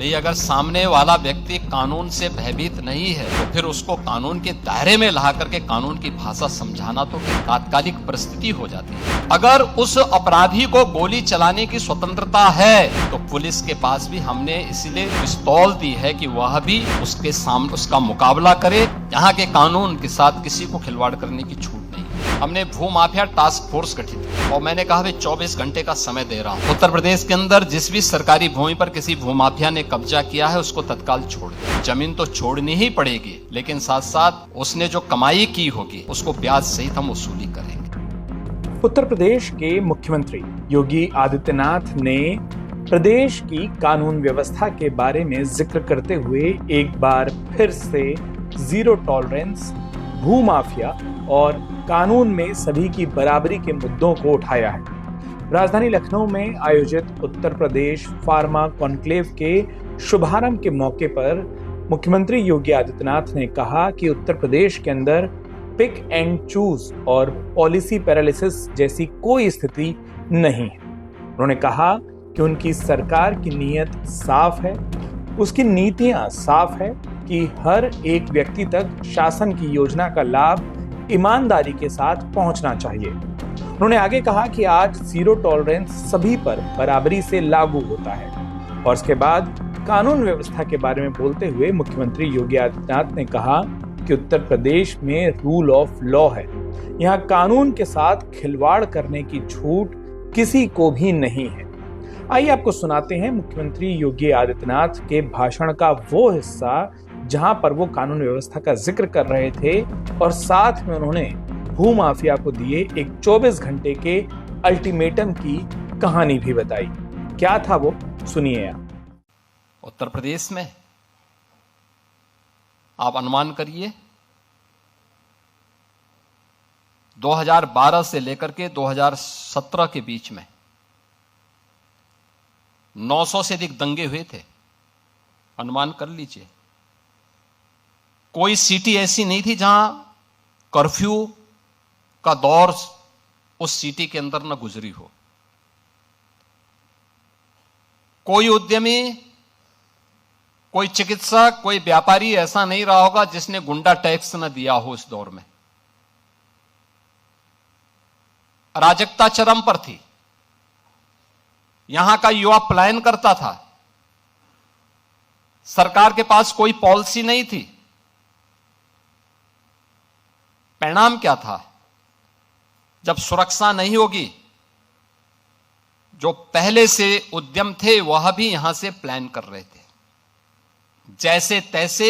भाई अगर सामने वाला व्यक्ति कानून से भयभीत नहीं है तो फिर उसको कानून के दायरे में ला करके कानून की भाषा समझाना तो तात्कालिक परिस्थिति हो जाती है। अगर उस अपराधी को गोली चलाने की स्वतंत्रता है तो पुलिस के पास भी हमने इसलिए पिस्तौल दी है कि वह भी उसके सामने उसका मुकाबला करे। यहाँ के कानून के साथ किसी को खिलवाड़ करने की छूट नहीं। हमने भूमाफिया टास्क फोर्स गठित की और मैंने कहा 24 घंटे का समय दे रहा हूँ। उत्तर प्रदेश के अंदर जिस भी सरकारी भूमि पर किसी भूमाफिया ने कब्जा किया है उसको तत्काल छोड़ दे। जमीन तो छोड़नी ही पड़ेगी, लेकिन साथ साथ उसने जो कमाई की होगी उसको ब्याज सहित हम वसूली करेंगे। उत्तर प्रदेश के मुख्यमंत्री योगी आदित्यनाथ ने प्रदेश की कानून व्यवस्था के बारे में जिक्र करते हुए एक बार फिर से जीरो टॉलरेंस, भूमाफिया और कानून में सभी की बराबरी के मुद्दों को उठाया है। राजधानी लखनऊ में आयोजित उत्तर प्रदेश फार्मा कॉन्क्लेव के शुभारंभ के मौके पर मुख्यमंत्री योगी आदित्यनाथ ने कहा कि उत्तर प्रदेश के अंदर पिक एंड चूज और पॉलिसी पैरालिसिस जैसी कोई स्थिति नहीं है। उन्होंने कहा कि उनकी सरकार की नीयत साफ है, उसकी नीतियां साफ है कि हर एक व्यक्ति तक शासन की योजना का लाभ ईमानदारी के साथ पहुंचना चाहिए। उन्होंने आगे कहा कि आज जीरो टॉलरेंस सभी पर बराबरी से लागू होता है। और इसके बाद कानून व्यवस्था के बारे में बोलते हुए मुख्यमंत्री योगी आदित्यनाथ ने कहा कि उत्तर प्रदेश में रूल ऑफ लॉ है, यहाँ कानून के साथ खिलवाड़ करने की छूट किसी को भी नहीं है। आइए आपको सुनाते हैं मुख्यमंत्री योगी आदित्यनाथ के भाषण का वो हिस्सा जहां पर वो कानून व्यवस्था का जिक्र कर रहे थे और साथ में उन्होंने भूमाफिया को दिए एक 24 घंटे के अल्टीमेटम की कहानी भी बताई। क्या था वो, सुनिए आप। उत्तर प्रदेश में आप अनुमान करिए 2012 से लेकर के 2017 के बीच में 900 से अधिक दंगे हुए थे। अनुमान कर लीजिए। कोई सिटी ऐसी नहीं थी जहां कर्फ्यू का दौर उस सिटी के अंदर न गुजरी हो। कोई उद्यमी, कोई चिकित्सक, कोई व्यापारी ऐसा नहीं रहा होगा जिसने गुंडा टैक्स न दिया हो इस दौर में। अराजकता चरम पर थी। यहां का युवा पलायन करता था। सरकार के पास कोई पॉलिसी नहीं थी। परिणाम क्या था? जब सुरक्षा नहीं होगी, जो पहले से उद्यम थे वह भी यहां से प्लान कर रहे थे। जैसे तैसे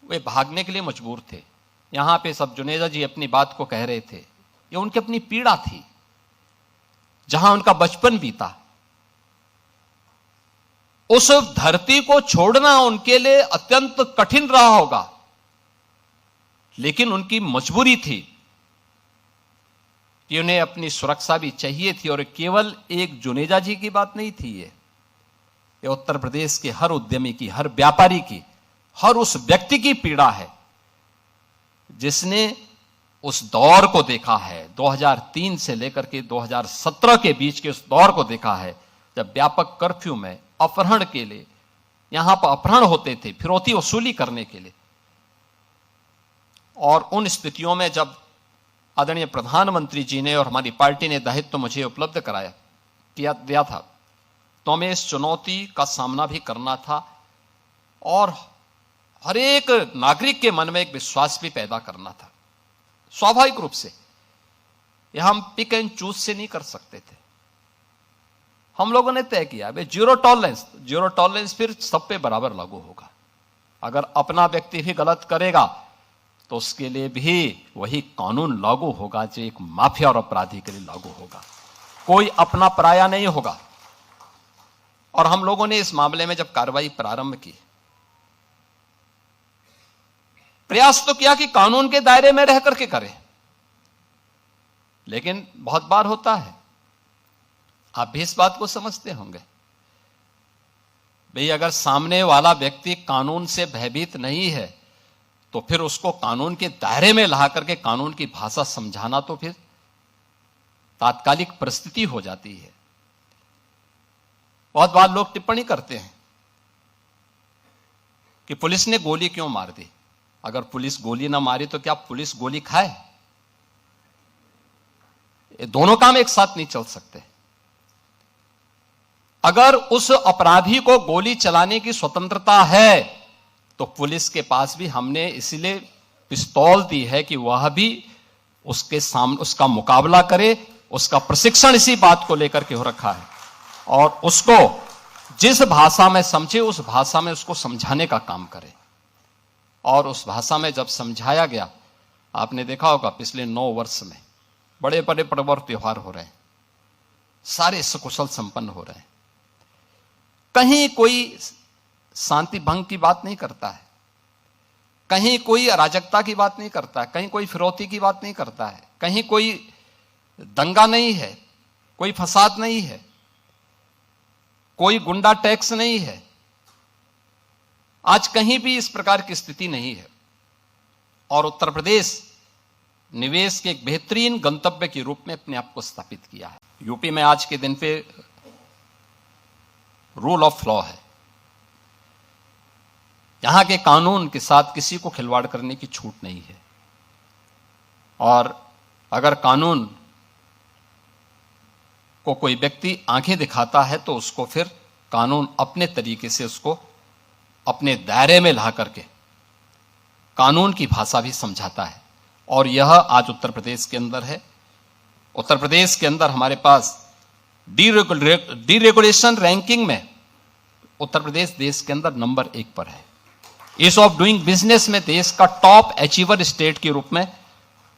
वे भागने के लिए मजबूर थे। यहां पे सब जुनेजा जी अपनी बात को कह रहे थे, ये उनकी अपनी पीड़ा थी, जहां उनका बचपन बीता। उस धरती को छोड़ना उनके लिए अत्यंत कठिन रहा होगा, लेकिन उनकी मजबूरी थी कि उन्हें अपनी सुरक्षा भी चाहिए थी। और केवल एक जुनेजा जी की बात नहीं थी, ये उत्तर प्रदेश के हर उद्यमी की, हर व्यापारी की, हर उस व्यक्ति की पीड़ा है जिसने उस दौर को देखा है। 2003 से लेकर के 2017 के बीच के उस दौर को देखा है, जब व्यापक कर्फ्यू में अपहरण के लिए यहां पर अपहरण होते थे, फिरौती वसूली करने के लिए। और उन स्थितियों में जब आदरणीय प्रधानमंत्री जी ने और हमारी पार्टी ने दायित्व मुझे उपलब्ध दिया था, तो हमें इस चुनौती का सामना भी करना था और हर एक नागरिक के मन में एक विश्वास भी पैदा करना था। स्वाभाविक रूप से यह हम पिक एंड चूज से नहीं कर सकते थे। हम लोगों ने तय किया जीरो टॉलरेंस फिर सब पे बराबर लागू होगा। अगर अपना व्यक्ति भी गलत करेगा तो उसके लिए भी वही कानून लागू होगा जो एक माफिया और अपराधी के लिए लागू होगा। कोई अपना पराया नहीं होगा। और हम लोगों ने इस मामले में जब कार्रवाई प्रारंभ की, प्रयास तो किया कि कानून के दायरे में रह करके करें, लेकिन बहुत बार होता है, आप भी इस बात को समझते होंगे, भाई अगर सामने वाला व्यक्ति कानून से भयभीत नहीं है तो फिर उसको कानून के दायरे में ला करके कानून की भाषा समझाना तो फिर तात्कालिक परिस्थिति हो जाती है। बहुत बार लोग टिप्पणी करते हैं कि पुलिस ने गोली क्यों मार दी। अगर पुलिस गोली ना मारी तो क्या पुलिस गोली खाए? ये दोनों काम एक साथ नहीं चल सकते। अगर उस अपराधी को गोली चलाने की स्वतंत्रता है तो पुलिस के पास भी हमने इसलिए पिस्तौल दी है कि वह भी उसके सामने उसका मुकाबला करे। उसका प्रशिक्षण इसी बात को लेकर के हो रखा है और उसको जिस भाषा में समझे उस भाषा में उसको समझाने का काम करे। और उस भाषा में जब समझाया गया, आपने देखा होगा पिछले 9 वर्ष में बड़े बड़े पर्व और त्योहार हो रहे हैं, सारे सकुशल संपन्न हो रहे हैं। कहीं कोई शांति भंग की बात नहीं करता है, कहीं कोई अराजकता की बात नहीं करता है, कहीं कोई फिरौती की बात नहीं करता है, कहीं कोई दंगा नहीं है, कोई फसाद नहीं है, कोई गुंडा टैक्स नहीं है। आज कहीं भी इस प्रकार की स्थिति नहीं है और उत्तर प्रदेश निवेश के एक बेहतरीन गंतव्य के रूप में अपने आप को स्थापित किया है। यूपी में आज के दिन पे रूल ऑफ लॉ है। यहां के कानून के साथ किसी को खिलवाड़ करने की छूट नहीं है और अगर कानून को कोई व्यक्ति आंखें दिखाता है तो उसको फिर कानून अपने तरीके से उसको अपने दायरे में ला करके कानून की भाषा भी समझाता है और यह आज उत्तर प्रदेश के अंदर है। उत्तर प्रदेश के अंदर हमारे पास डीरेगुलेशन रैंकिंग में उत्तर प्रदेश देश के अंदर नंबर 1 पर है। ईज ऑफ डूइंग बिजनेस में देश का टॉप अचीवर स्टेट के रूप में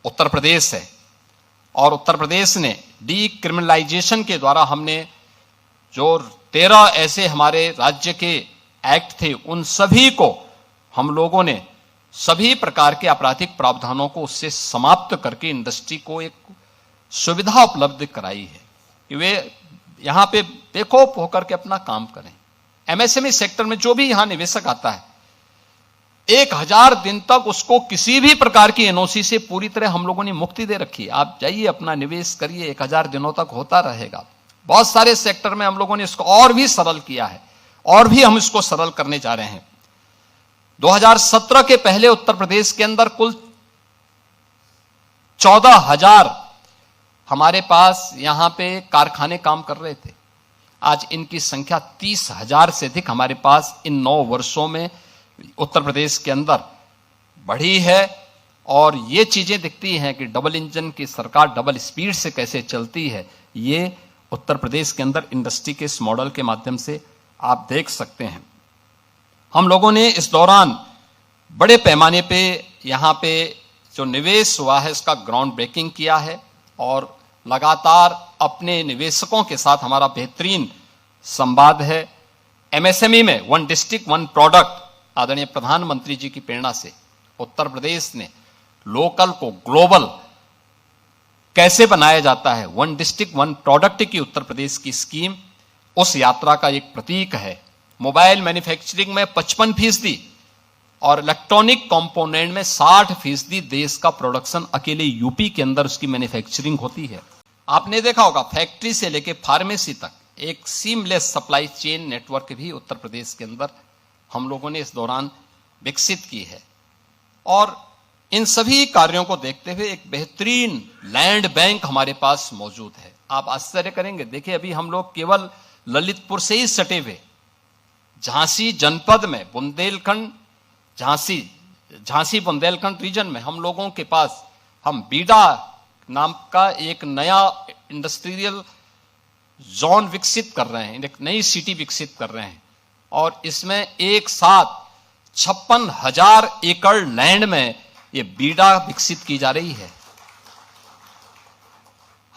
उत्तर प्रदेश है और उत्तर प्रदेश ने डीक्रिमिनलाइजेशन के द्वारा हमने जो 13 ऐसे हमारे राज्य के एक्ट थे उन सभी को हम लोगों ने सभी प्रकार के आपराधिक प्रावधानों को उससे समाप्त करके इंडस्ट्री को एक सुविधा उपलब्ध कराई है कि वे यहां पे बेखौफ होकर के अपना काम करें। एमएसएमई सेक्टर में जो भी यहां निवेशक आता है 1000 दिन तक उसको किसी भी प्रकार की एनओसी से पूरी तरह हम लोगों ने मुक्ति दे रखी है। आप जाइए अपना निवेश करिए, 1000 दिनों तक होता रहेगा। बहुत सारे सेक्टर में हम लोगों ने इसको और भी सरल किया है और भी हम इसको सरल करने जा रहे हैं। 2017 के पहले उत्तर प्रदेश के अंदर कुल 14,000 हमारे पास यहां पे कारखाने काम कर रहे थे। आज इनकी संख्या 30,000 से अधिक हमारे पास इन 9 वर्षों में उत्तर प्रदेश के अंदर बढ़ी है और ये चीजें दिखती हैं कि डबल इंजन की सरकार डबल स्पीड से कैसे चलती है। ये उत्तर प्रदेश के अंदर इंडस्ट्री के इस मॉडल के माध्यम से आप देख सकते हैं। हम लोगों ने इस दौरान बड़े पैमाने पे यहाँ पे जो निवेश हुआ है इसका ग्राउंड ब्रेकिंग किया है और लगातार अपने निवेशकों के साथ हमारा बेहतरीन संवाद है। एमएसएमई में 1 डिस्ट्रिक्ट 1 प्रोडक्ट आदरणीय प्रधानमंत्री जी की प्रेरणा से उत्तर प्रदेश ने लोकल को ग्लोबल कैसे बनाया जाता है, 1 डिस्ट्रिक्ट 1 प्रोडक्ट की उत्तर प्रदेश की स्कीम उस यात्रा का एक प्रतीक है। मोबाइल मैन्युफैक्चरिंग में 55% और इलेक्ट्रॉनिक कंपोनेंट में 60% देश का प्रोडक्शन अकेले यूपी के अंदर उसकी मैन्युफैक्चरिंग होती है। आपने देखा होगा फैक्ट्री से लेकर फार्मेसी तक एक सीमलेस सप्लाई चेन नेटवर्क भी उत्तर प्रदेश के अंदर हम लोगों ने इस दौरान विकसित की है और इन सभी कार्यों को देखते हुए एक बेहतरीन लैंड बैंक हमारे पास मौजूद है। आप आश्चर्य करेंगे, देखिए अभी हम लोग केवल ललितपुर से ही सटे हुए झांसी जनपद में बुंदेलखंड झांसी बुंदेलखंड रीजन में हम लोगों के पास हम बीडा नाम का एक नया इंडस्ट्रियल जोन विकसित कर रहे हैं, एक नई सिटी विकसित कर रहे हैं और इसमें एक साथ 56,000 एकड़ लैंड में ये बीडा विकसित की जा रही है।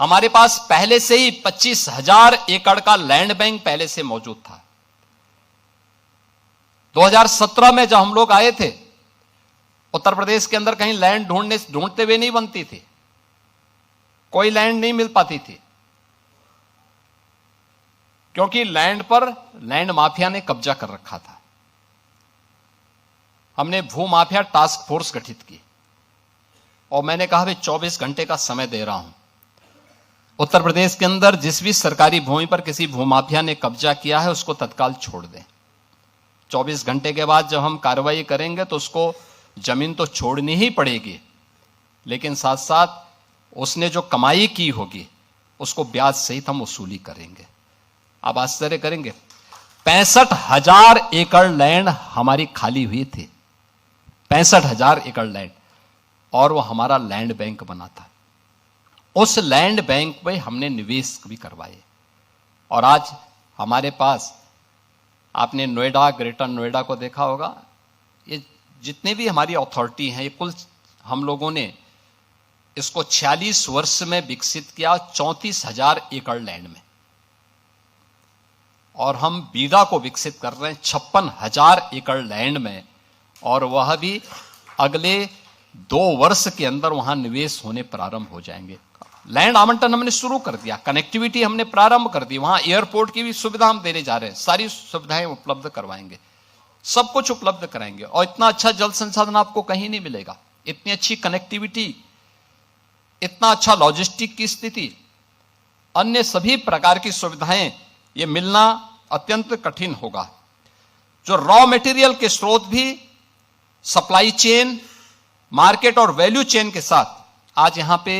हमारे पास पहले से ही 25,000 एकड़ का लैंड बैंक पहले से मौजूद था। 2017 में जब हम लोग आए थे उत्तर प्रदेश के अंदर कहीं लैंड ढूंढते हुए नहीं बनती थी, कोई लैंड नहीं मिल पाती थी क्योंकि लैंड पर लैंड माफिया ने कब्जा कर रखा था। हमने भू माफिया टास्क फोर्स गठित की और मैंने कहा भाई 24 घंटे का समय दे रहा हूं, उत्तर प्रदेश के अंदर जिस भी सरकारी भूमि पर किसी भूमाफिया ने कब्जा किया है उसको तत्काल छोड़ दें। 24 घंटे के बाद जब हम कार्रवाई करेंगे तो उसको जमीन तो छोड़नी ही पड़ेगी, लेकिन साथ साथ उसने जो कमाई की होगी उसको ब्याज सहित हम वसूली करेंगे। आप आश्चर्य करेंगे, 65,000 एकड़ लैंड हमारी खाली हुई थी, 65,000 एकड़ लैंड, और वो हमारा लैंड बैंक बना था। उस लैंड बैंक में हमने निवेश भी करवाए, और आज हमारे पास, आपने नोएडा, ग्रेटर नोएडा को देखा होगा, ये जितने भी हमारी अथॉरिटी हैं, ये कुल हम लोगों ने इसको 46 वर्ष में विकसित किया, 34,000 एकड़ लैंड में, और हम बीडा को विकसित कर रहे हैं 56,000 एकड़ लैंड में, और वह भी अगले 2 वर्ष के अंदर वहां निवेश होने प्रारंभ हो जाएंगे। लैंड आवंटन हमने शुरू कर दिया, कनेक्टिविटी हमने प्रारंभ कर दी, वहां एयरपोर्ट की भी सुविधा हम देने जा रहे हैं, सारी सुविधाएं उपलब्ध करवाएंगे, सब कुछ उपलब्ध कराएंगे। और इतना अच्छा जल संसाधन आपको कहीं नहीं मिलेगा, इतनी अच्छी कनेक्टिविटी, इतना अच्छा लॉजिस्टिक की स्थिति, अन्य सभी प्रकार की सुविधाएं ये मिलना अत्यंत कठिन होगा। जो रॉ मटेरियल के स्रोत भी सप्लाई चेन, मार्केट और वैल्यू चेन के साथ आज यहां पे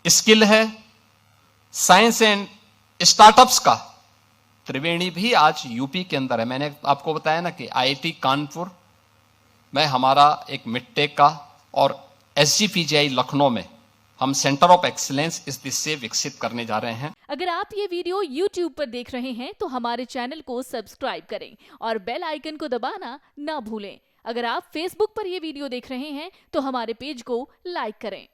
स्किल है, साइंस एंड स्टार्टअप्स का त्रिवेणी भी आज यूपी के अंदर है। मैंने आपको बताया ना कि आईआईटी कानपुर में हमारा एक मिडटेक का और एसजीपीजीआई लखनऊ में हम सेंटर ऑफ एक्सीलेंस इस दिशा से विकसित करने जा रहे हैं। अगर आप ये वीडियो YouTube पर देख रहे हैं तो हमारे चैनल को सब्सक्राइब करें और बेल आइकन को दबाना ना भूलें। अगर आप Facebook पर ये वीडियो देख रहे हैं तो हमारे पेज को लाइक करें।